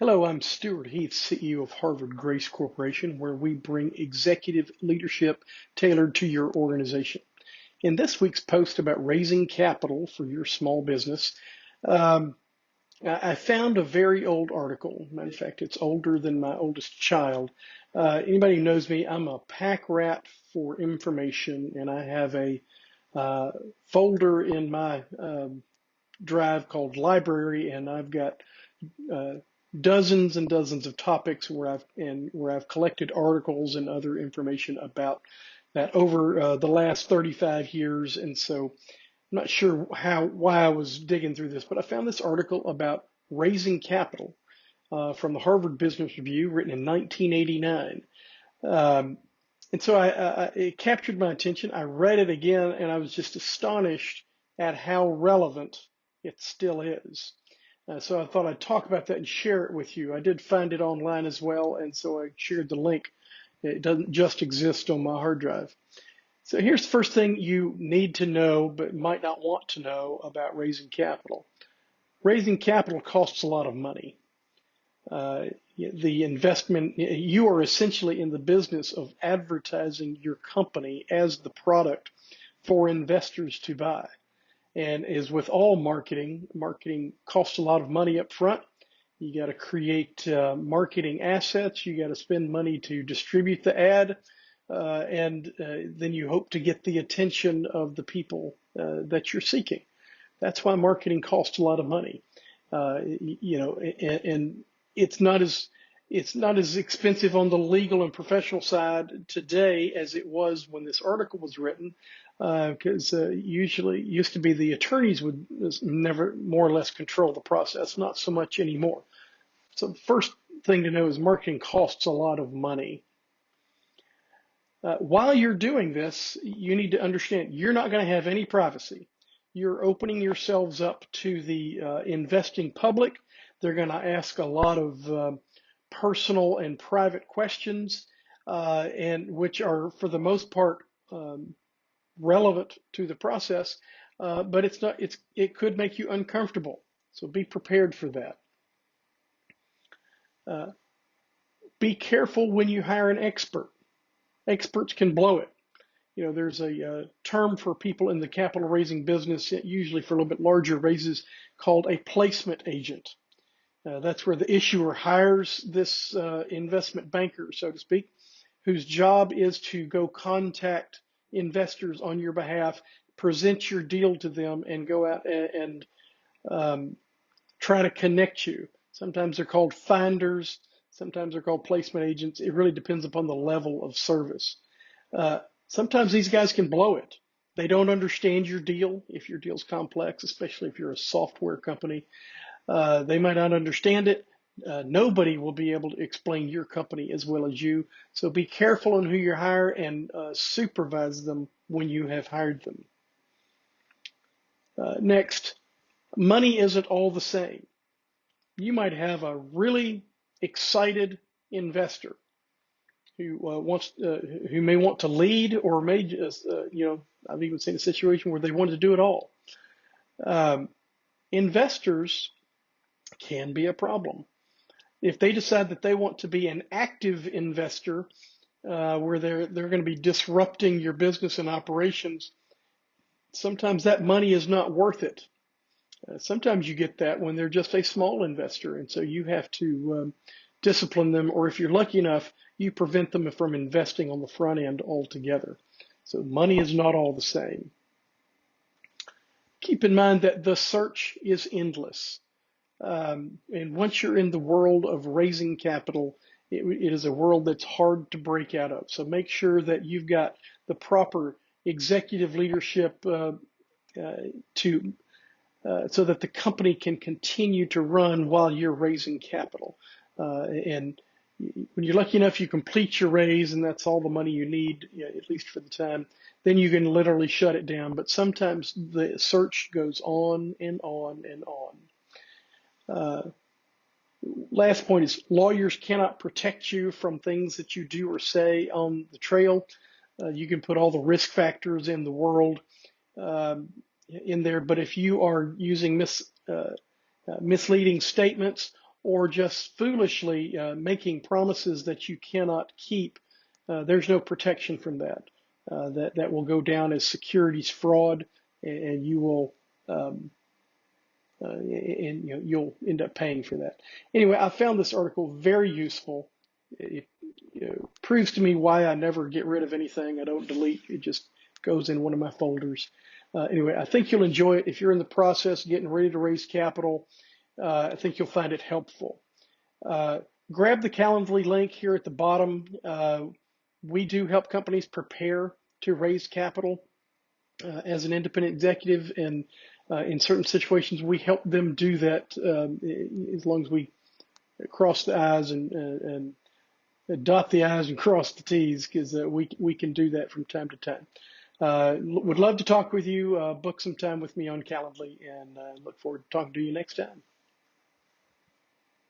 Hello, I'm Stewart Heath, CEO of Harvard Grace Corporation, where we bring executive leadership tailored to your organization. In this week's post about raising capital for your small business, um, I found a very old article. Matter of fact, it's older than my oldest child. Anybody who knows me, I'm a pack rat for information, and I have a folder in my drive called library, and I've got uh, dozens and dozens of topics where I've collected articles and other information about that over the last 35 years. And so I'm not sure why I was digging through this, but I found this article about raising capital from the Harvard Business Review, written in 1989. Um, and so it captured my attention. I read it again, and I was just astonished at how relevant it still is. So I thought I'd talk about that and share it with you. I did find it online as well, and so I shared the link. It doesn't just exist on my hard drive. So here's the first thing you need to know, but might not want to know about raising capital. Raising capital costs a lot of money. The investment, you are essentially in the business of advertising your company as the product for investors to buy. And as with all marketing, marketing costs a lot of money up front. You got to create marketing assets. You got to spend money to distribute the ad, and then you hope to get the attention of the people that you're seeking. That's why marketing costs a lot of money. And it's not as expensive on the legal and professional side today as it was when this article was written, because usually it used to be the attorneys would never more or less control the process, not so much anymore. So the first thing to know is marketing costs a lot of money. While you're doing this, you need to understand you're not going to have any privacy. You're opening yourselves up to the investing public. They're going to ask a lot of personal and private questions, and which are for the most part relevant to the process, but it's not. It could make you uncomfortable. So be prepared for that. Uh, be careful when you hire an expert. Experts can blow it. There's a term for people in the capital raising business, usually for a little bit larger raises, called a placement agent. That's where the issuer hires this investment banker, so to speak, whose job is to go contact investors on your behalf, present your deal to them, and go out and um, try to connect you. Sometimes they're called finders, sometimes they're called placement agents. It really depends upon the level of service. Uh, Sometimes these guys can blow it. They don't understand your deal if your deal's complex, especially if you're a software company. They might not understand it. Nobody will be able to explain your company as well as you. So be careful on who you hire and supervise them when you have hired them. Next, money isn't all the same. You might have a really excited investor who may want to lead, or may just I've even seen a situation where they wanted to do it all. Um, Investors can be a problem if they decide that they want to be an active investor, where they're going to be disrupting your business and operations. Sometimes that money is not worth it. Sometimes you get that when they're just a small investor, and so you have to discipline them, or if you're lucky enough, you prevent them from investing on the front end altogether. So money is not all the same. Keep in mind that the search is endless. And once you're in the world of raising capital, it is a world that's hard to break out of. So make sure that you've got the proper executive leadership to so that the company can continue to run while you're raising capital. And when you're lucky enough, you complete your raise, and that's all the money you need, at least for the time. Then you can literally shut it down. But sometimes the search goes on and on and on. Uh, Last point is lawyers cannot protect you from things that you do or say on the trail. You can put all the risk factors in the world um, in there, but if you are using misleading statements, or just foolishly making promises that you cannot keep, there's no protection from that. That will go down as securities fraud, and you will and you'll end up paying for that. Anyway, I found this article very useful. It proves to me why I never get rid of anything. I don't delete. It just goes in one of my folders. Anyway, I think you'll enjoy it. If you're in the process getting ready to raise capital, I think you'll find it helpful. Grab the Calendly link here at the bottom. We do help companies prepare to raise capital as an independent executive, and in certain situations, we help them do that as long as we cross the I's and dot the I's and cross the T's, because we can do that from time to time. Would love to talk with you. Book some time with me on Calendly, and look forward to talking to you next time.